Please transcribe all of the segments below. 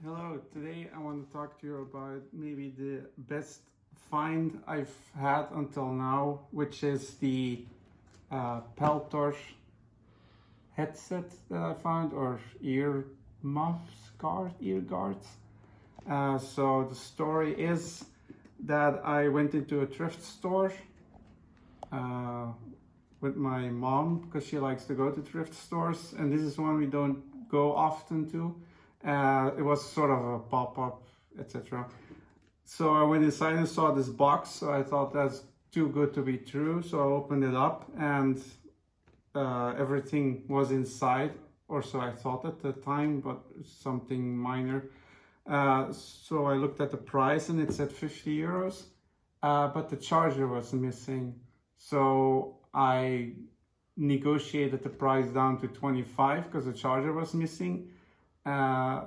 Hello, today I want to talk to you about maybe the best find I've had until now, which is the Peltor headset that I found, or ear guards. So the story is that I went into a thrift store uh, with my mom because she likes to go to thrift stores, and this is one we don't go often to. It was sort of a pop-up, etc. So I went inside and saw this box, so I thought that's too good to be true. So I opened it up and everything was inside, or so I thought at the time, but something minor. So I looked at the price and it said 50 euros, but the charger was missing. So I negotiated the price down to 25 because the charger was missing.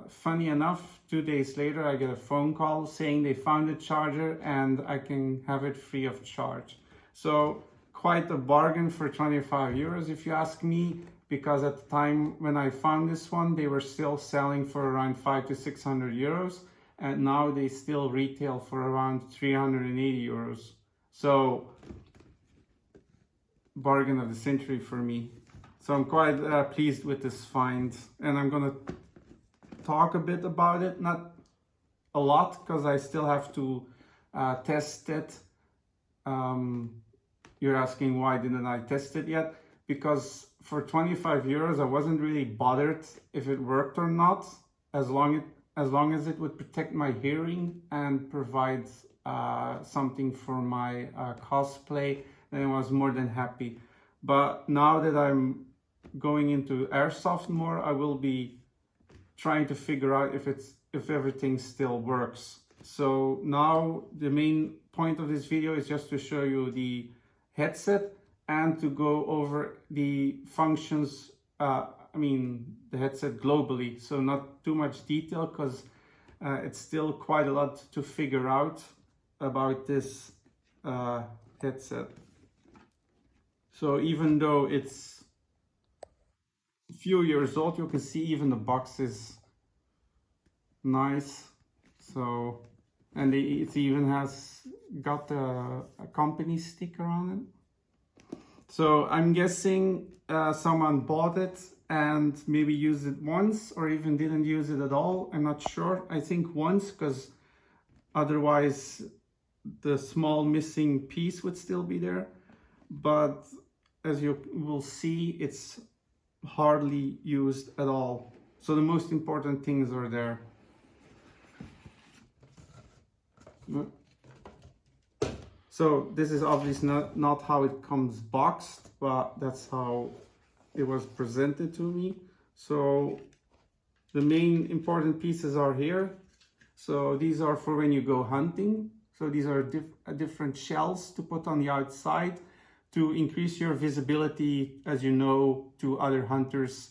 Funny enough, 2 days later, I get a phone call saying they found the charger and I can have it free of charge. So quite a bargain for 25 euros, if you ask me, because at the time when I found this one, they were still selling for around 500 to 600 euros. And now they still retail for around 380 euros. So bargain of the century for me. So I'm quite pleased with this find, and I'm gonna talk a bit about it, not a lot because I still have to test it. You're asking why didn't I test it yet? Because for 25 euros I wasn't really bothered if it worked or not, as long as it would protect my hearing and provide something for my cosplay, then I was more than happy. But now that I'm going into Airsoft more, I will be trying to figure out if everything still works. So now the main point of this video is just to show you the headset and to go over the functions, the headset globally. So not too much detail because it's still quite a lot to figure out about this headset. So even though it's few years old, you can see even the box is nice. So, and it even has got a company sticker on it. So I'm guessing someone bought it and maybe used it once or even didn't use it at all. I'm not sure. I think once, because otherwise the small missing piece would still be there. But as you will see, it's hardly used at all. So the most important things are there. So this is obviously not how it comes boxed, but that's how it was presented to me. So the main important pieces are here. So these are for when you go hunting. So these are different shells to put on the outside to increase your visibility, as you know, to other hunters.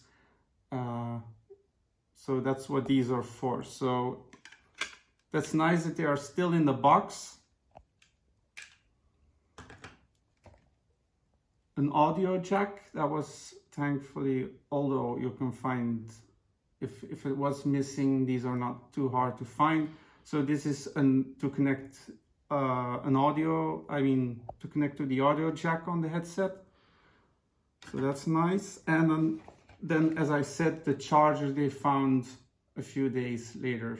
So that's what these are for. So that's nice that they are still in the box. An audio jack that was thankfully, although you can find, if it was missing, these are not too hard to find. So this is to connect to connect to the audio jack on the headset. So that's nice. And then as I said, the charger they found a few days later.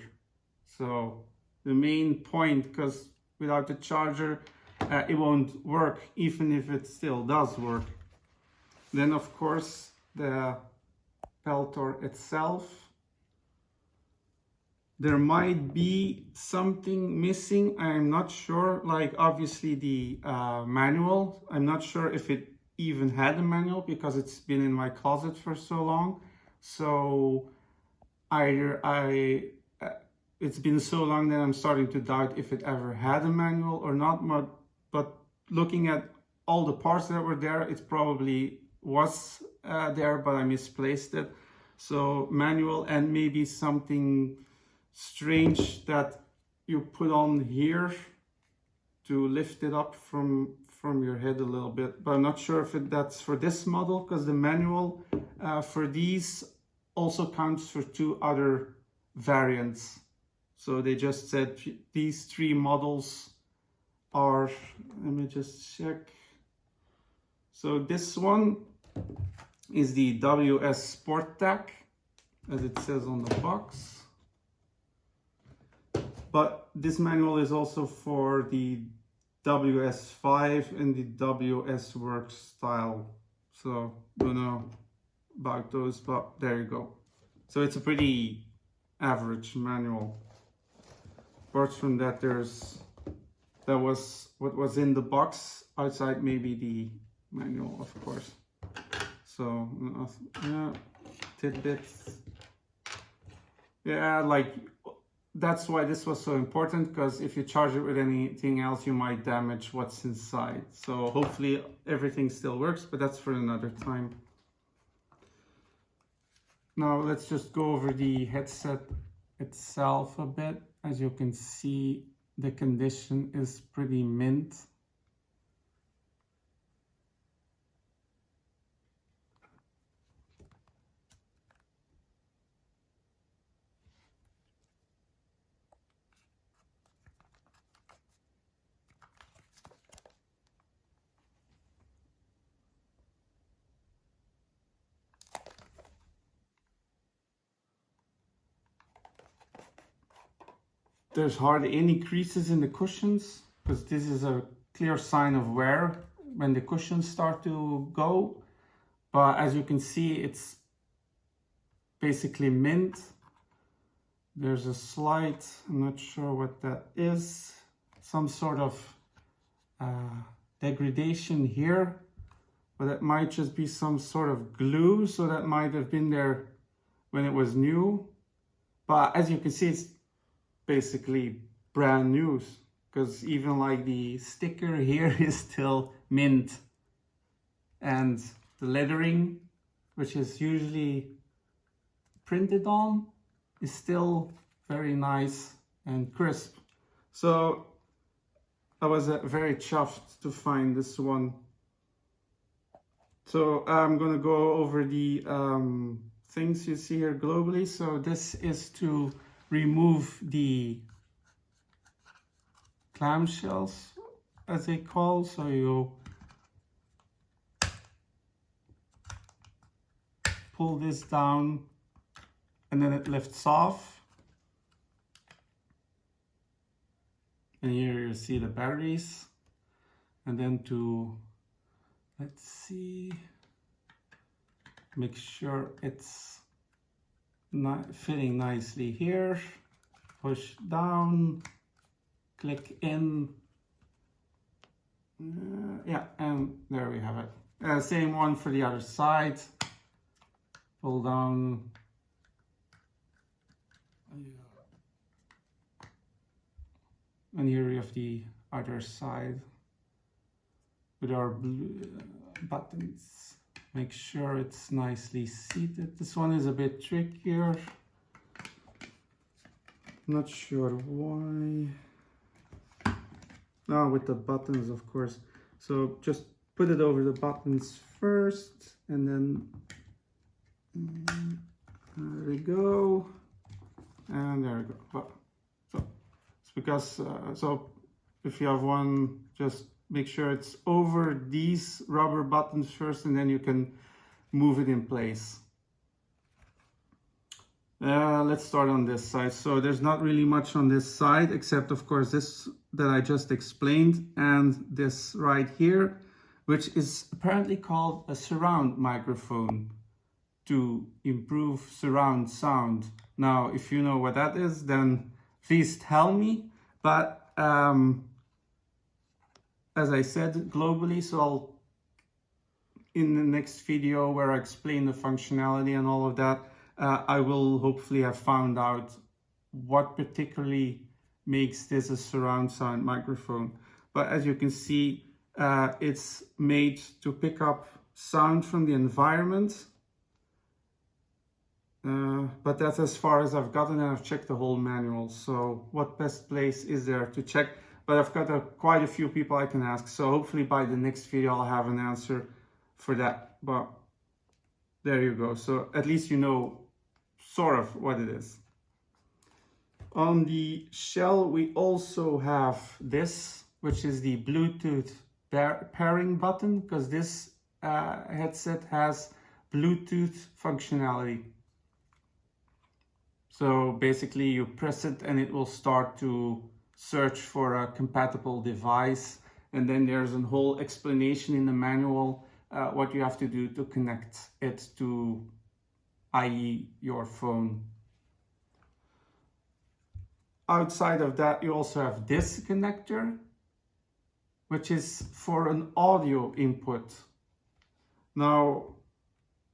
So the main point, because without the charger, it won't work, even if it still does work. Then of course, the Peltor itself. There might be something missing, I'm not sure, like obviously the manual. I'm not sure if it even had a manual because it's been in my closet for so long. So it's been so long that I'm starting to doubt if it ever had a manual or not. But looking at all the parts that were there, it probably was there, but I misplaced it. So manual and maybe something strange that you put on here to lift it up from your head a little bit, but I'm not sure if that's for this model, because the manual for these also counts for two other variants. So they just said these 3 models are, let me just check. So this one is the WS SportTac, as it says on the box. But this manual is also for the WS5 and the WS Work style. So don't know about those, but there you go. So it's a pretty average manual. Apart from that, that was what was in the box. Outside maybe the manual, of course. So yeah, tidbits. Yeah, like that's why this was so important, because if you charge it with anything else, you might damage what's inside. So hopefully everything still works, but that's for another time. Now let's just go over the headset itself a bit. As you can see, the condition is pretty mint. There's hardly any creases in the cushions, because this is a clear sign of wear when the cushions start to go. But as you can see, it's basically mint. There's a slight, I'm not sure what that is, some sort of degradation here, but it might just be some sort of glue, so that might have been there when it was new. But as you can see, it's basically brand new, because even like the sticker here is still mint, and the lettering, which is usually printed on, is still very nice and crisp. So I was very chuffed to find this one. So I'm gonna go over the things you see here globally. So this is to remove the clamshells, as they call. So you pull this down and then it lifts off. And here you see the batteries. And then to, let's see, make sure it's not fitting nicely here. Push down, click in. Yeah, and there we have it. Same one for the other side. Pull down. And here we have the other side with our blue buttons. Make sure it's nicely seated. This one is a bit trickier. Not sure why. Oh, with the buttons, of course. So just put it over the buttons first, and then there we go. And there we go. But, so it's because, so if you have one, just make sure it's over these rubber buttons first, and then you can move it in place. Let's start on this side. So there's not really much on this side, except of course this that I just explained, and this right here, which is apparently called a surround microphone to improve surround sound. Now, if you know what that is, then please tell me. But as I said, globally, so I'll, in the next video where I explain the functionality and all of that, I will hopefully have found out what particularly makes this a surround sound microphone. But as you can see, it's made to pick up sound from the environment. But that's as far as I've gotten, and I've checked the whole manual. So what best place is there to check? But I've got quite a few people I can ask. So hopefully by the next video, I'll have an answer for that. But there you go. So at least you know sort of what it is. On the shell, we also have this, which is the Bluetooth pairing button, because this headset has Bluetooth functionality. So basically you press it and it will start to search for a compatible device. And then there's a whole explanation in the manual what you have to do to connect it to, i.e. your phone. Outside of that, you also have this connector, which is for an audio input. Now,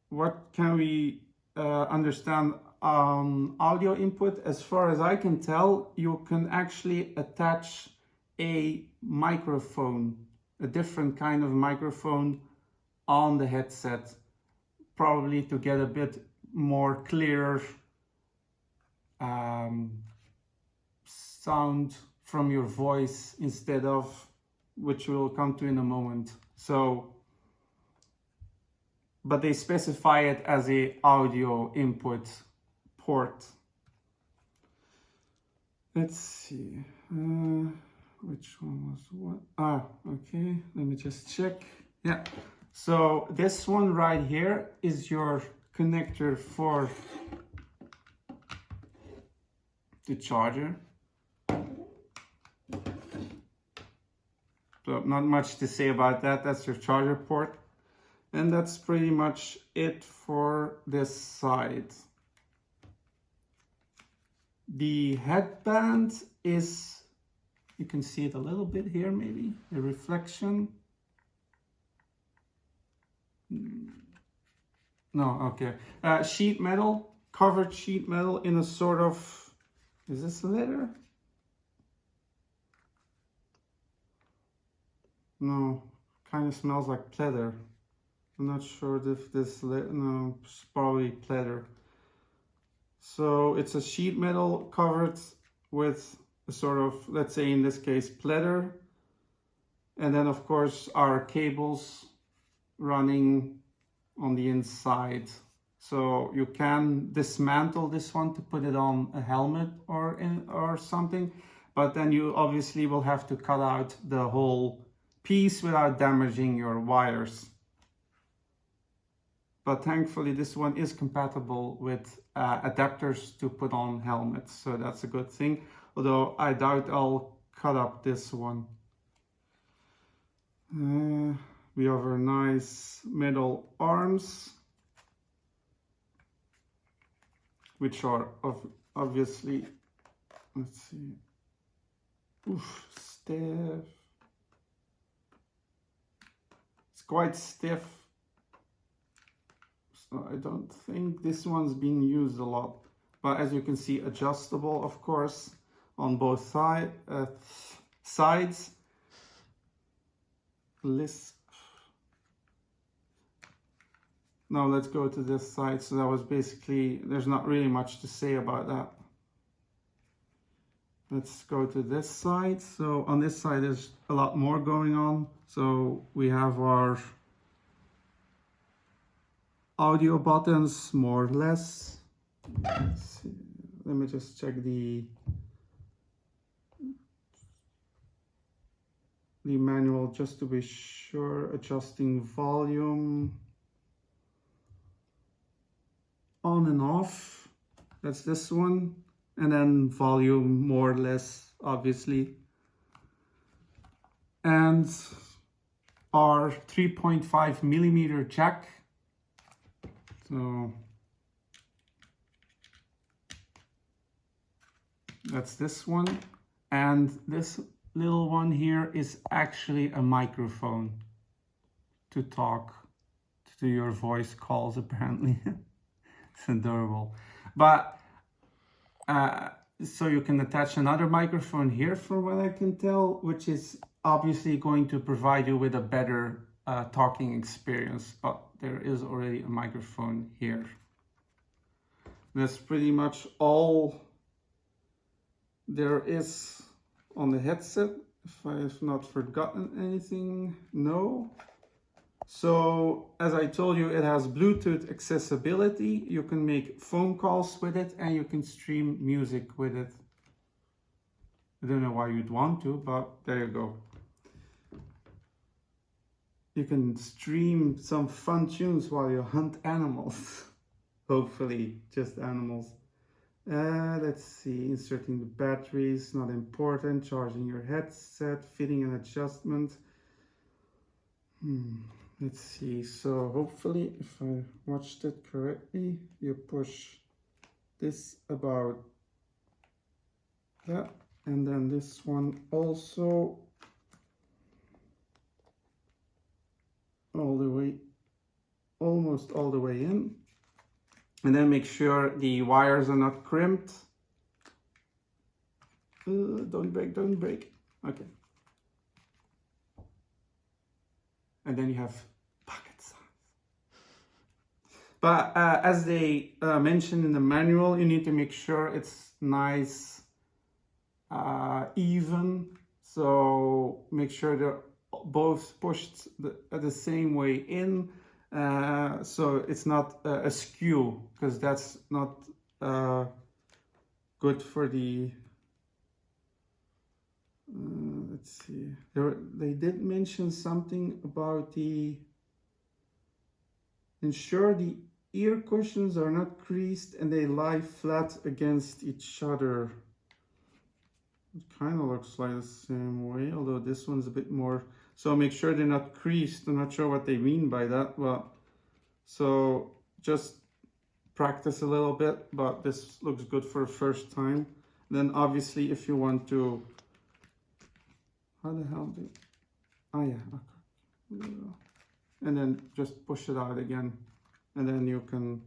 what can we understand on audio input? As far as I can tell, you can actually attach a microphone, a different kind of microphone on the headset, probably to get a bit more clearer sound from your voice instead of, which we'll come to in a moment. So, but they specify it as a audio input port. Let's see, which one was what? Okay, let me just check. Yeah, so this one right here is your connector for the charger. So not much to say about that. That's your charger port. And that's pretty much it for this side. The headband is, you can see it a little bit here maybe, the reflection. No, okay. Sheet metal, covered sheet metal in a sort of, is this leather? No, kind of smells like pleather. I'm not sure if this, no, it's probably pleather. So it's a sheet metal covered with a sort of, let's say in this case, pleather. And then of course our cables running on the inside. So you can dismantle this one to put it on a helmet or something, but then you obviously will have to cut out the whole piece without damaging your wires. But thankfully this one is compatible with adapters to put on helmets, so that's a good thing, although I doubt I'll cut up this one. We have our nice metal arms, which are obviously, let's see, stiff. It's quite stiff. So I don't think this one's been used a lot, but as you can see, adjustable, of course, on both sides. Lisp. Now let's go to this side. So that was basically, there's not really much to say about that. Let's go to this side. So on this side, there's a lot more going on. So we have our audio buttons, more or less. Let's see. Let me just check the manual just to be sure. Adjusting volume, on and off, that's this one, and then volume more or less, obviously, and our 3.5 millimeter jack. So that's this one, and this little one here is actually a microphone to talk to your voice calls, apparently. It's adorable. But so you can attach another microphone here, from what I can tell, which is obviously going to provide you with a better talking experience, but there is already a microphone here. That's pretty much all there is on the headset, if I have not forgotten anything. No. So as I told you, it has Bluetooth accessibility. You can make phone calls with it and you can stream music with it. I don't know why you'd want to, but there you go. You can stream some fun tunes while you hunt animals. Hopefully, just animals. Let's see, inserting the batteries, not important. Charging your headset, fitting an adjustment. Let's see, so hopefully if I watched it correctly, you push this about that, and then this one also all the way, almost all the way in, and then make sure the wires are not crimped. Don't break, okay. And then you have pocket size. But as they mentioned in the manual, you need to make sure it's nice, even. So make sure they're both pushed the same way in, so it's not askew, because that's not good for the let's see, they did mention something about the ensure the ear cushions are not creased and they lie flat against each other. It kind of looks like the same way, although this one's a bit more, so make sure they're not creased. I'm not sure what they mean by that, but so just practice a little bit, but this looks good for the first time. Then obviously if you want to, how the hell do, oh yeah, okay. And then just push it out again, and then you can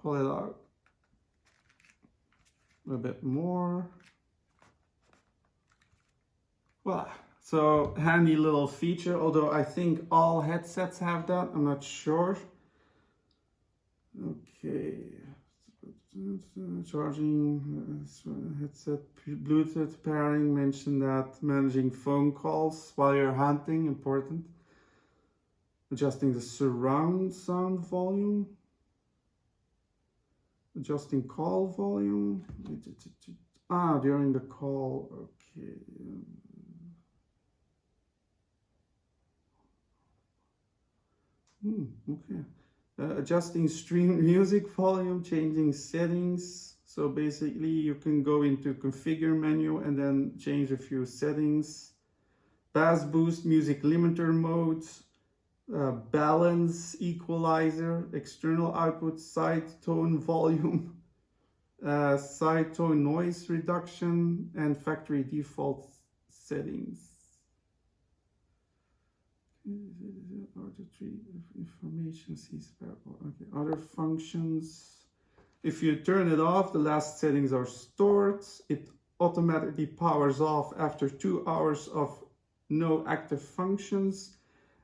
pull it out a bit more. Well, so handy little feature, although I think all headsets have that, I'm not sure. Okay, charging headset, Bluetooth pairing, mentioned that. Managing phone calls while you're hunting, important. Adjusting the surround sound volume. Adjusting call volume. During the call, okay. Okay. Adjusting stream music volume, changing settings. So basically you can go into configure menu and then change a few settings. Bass boost, music limiter modes, balance, equalizer, external output, side tone volume, side tone noise reduction, and factory default settings. Information okay. Other functions. If you turn it off, the last settings are stored. It automatically powers off after 2 hours of no active functions.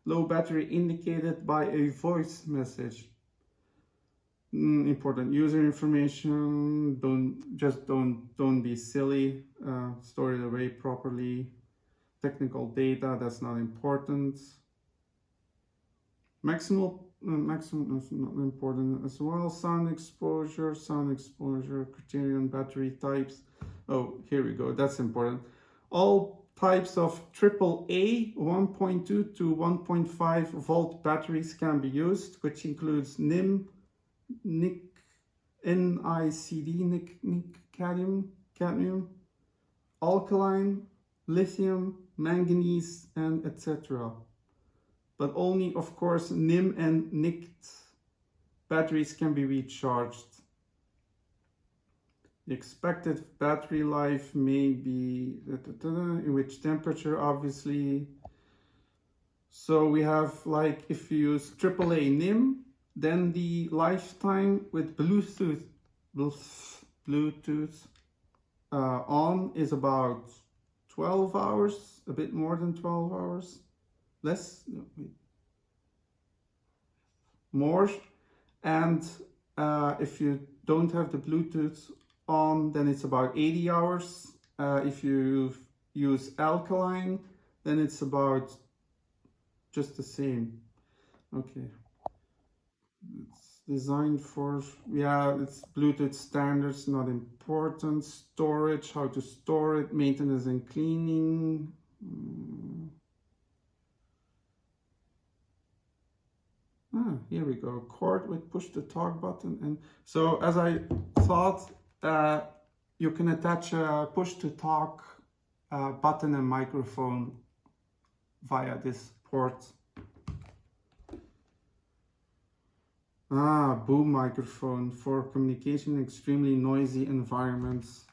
Low battery indicated by a voice message. Important user information. Don't be silly. Store it away properly. Technical data, that's not important. Maximum is not important as well. Sound exposure, criterion, battery types. Oh, here we go, that's important. All types of AAA 1.2 to 1.5 volt batteries can be used, which includes NICD, cadmium, alkaline, lithium, manganese, and etc. But only, of course, NIM and NICD batteries can be recharged. The expected battery life may be in which temperature, obviously. So we have, like, if you use AAA NIM, then the lifetime with Bluetooth on is about 12 hours, a bit more than 12 hours. Less, no, wait. More, and if you don't have the Bluetooth on, then it's about 80 hours. If you use alkaline, then it's about just the same. Okay, designed for, yeah, it's Bluetooth standards, not important. Storage, how to store it, maintenance and cleaning. Here we go, cord with push to talk button. And so as I thought, you can attach a push to talk button and microphone via this port. Boom microphone for communication in extremely noisy environments.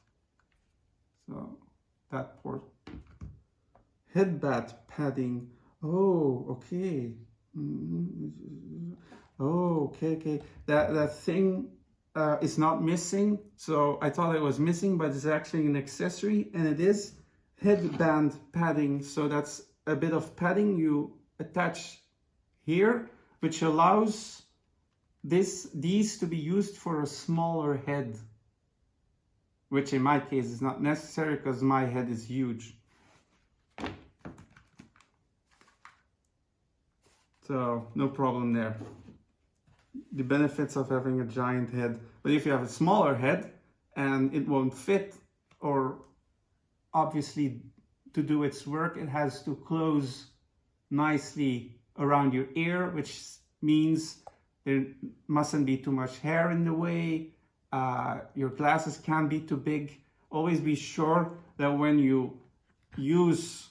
So that port. Headband padding. Oh, okay. Oh, okay. That thing is not missing. So I thought it was missing, but it's actually an accessory, and it is headband padding. So that's a bit of padding you attach here, which allows these to be used for a smaller head, which in my case is not necessary because my head is huge. So no problem there. The benefits of having a giant head. But if you have a smaller head and it won't fit, or obviously to do its work, it has to close nicely around your ear, which means there mustn't be too much hair in the way. Your glasses can't be too big. Always be sure that when you use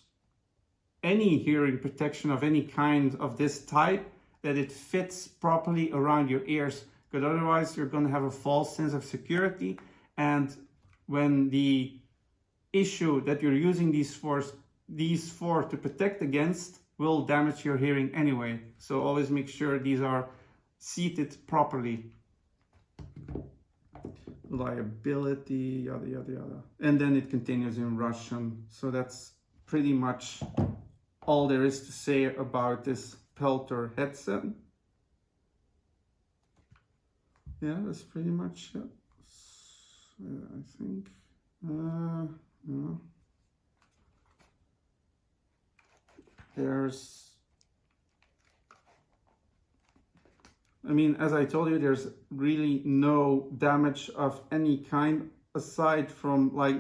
any hearing protection of any kind of this type, that it fits properly around your ears, because otherwise you're going to have a false sense of security. And when the issue that you're using these for to protect against will damage your hearing anyway. So always make sure these are seated properly. Reliability, yada yada yada. And then it continues in Russian. So that's pretty much all there is to say about this Peltor headset. Yeah, that's pretty much it. I think. Yeah. As I told you, there's really no damage of any kind aside from like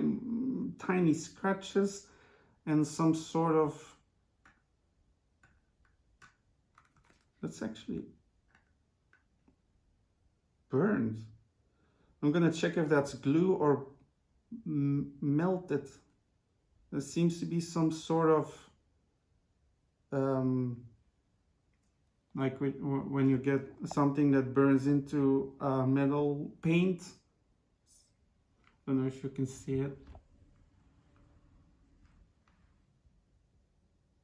tiny scratches and some sort of, that's actually burned. I'm gonna check if that's glue or melted. There seems to be some sort of like when you get something that burns into metal paint. I don't know if you can see it.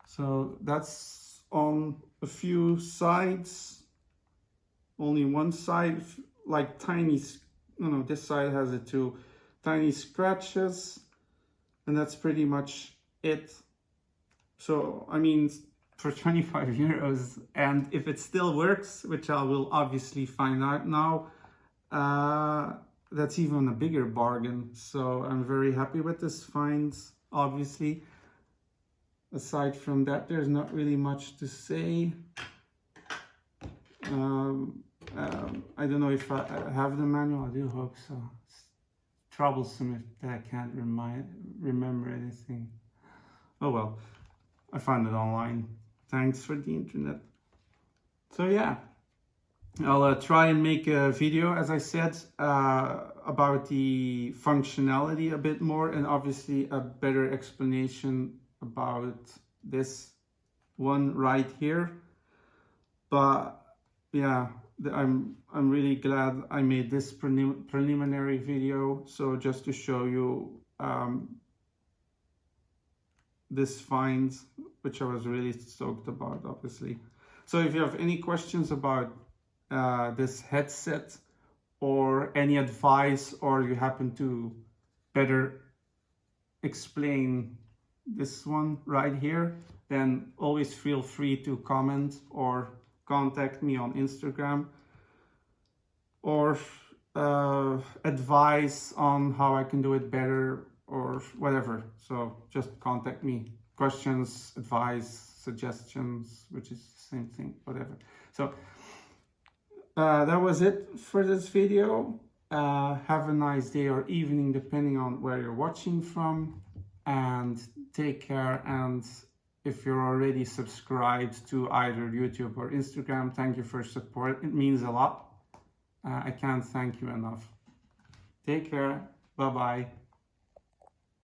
So that's on a few sides, only one side, like tiny, this side has it too, tiny scratches, and that's pretty much it. So, for 25 euros, and if it still works, which I will obviously find out now, that's even a bigger bargain. So I'm very happy with this find, obviously. Aside from that, there's not really much to say. I don't know if I have the manual. I do hope so. It's troublesome if I can't remember anything. Oh well, I found it online. Thanks for the internet. So yeah, I'll try and make a video, as I said, about the functionality a bit more, and obviously a better explanation about this one right here. But yeah, I'm really glad I made this preliminary video. So just to show you this find, which I was really stoked about, obviously. So if you have any questions about this headset, or any advice, or you happen to better explain this one right here, then always feel free to comment or contact me on Instagram, or advice on how I can do it better or whatever. So just contact me. Questions, advice, suggestions, which is the same thing, whatever. So that was it for this video. Have a nice day or evening depending on where you're watching from, and take care. And if you're already subscribed to either YouTube or Instagram, thank you for support. It means a lot. I can't thank you enough. Take care. Bye-bye.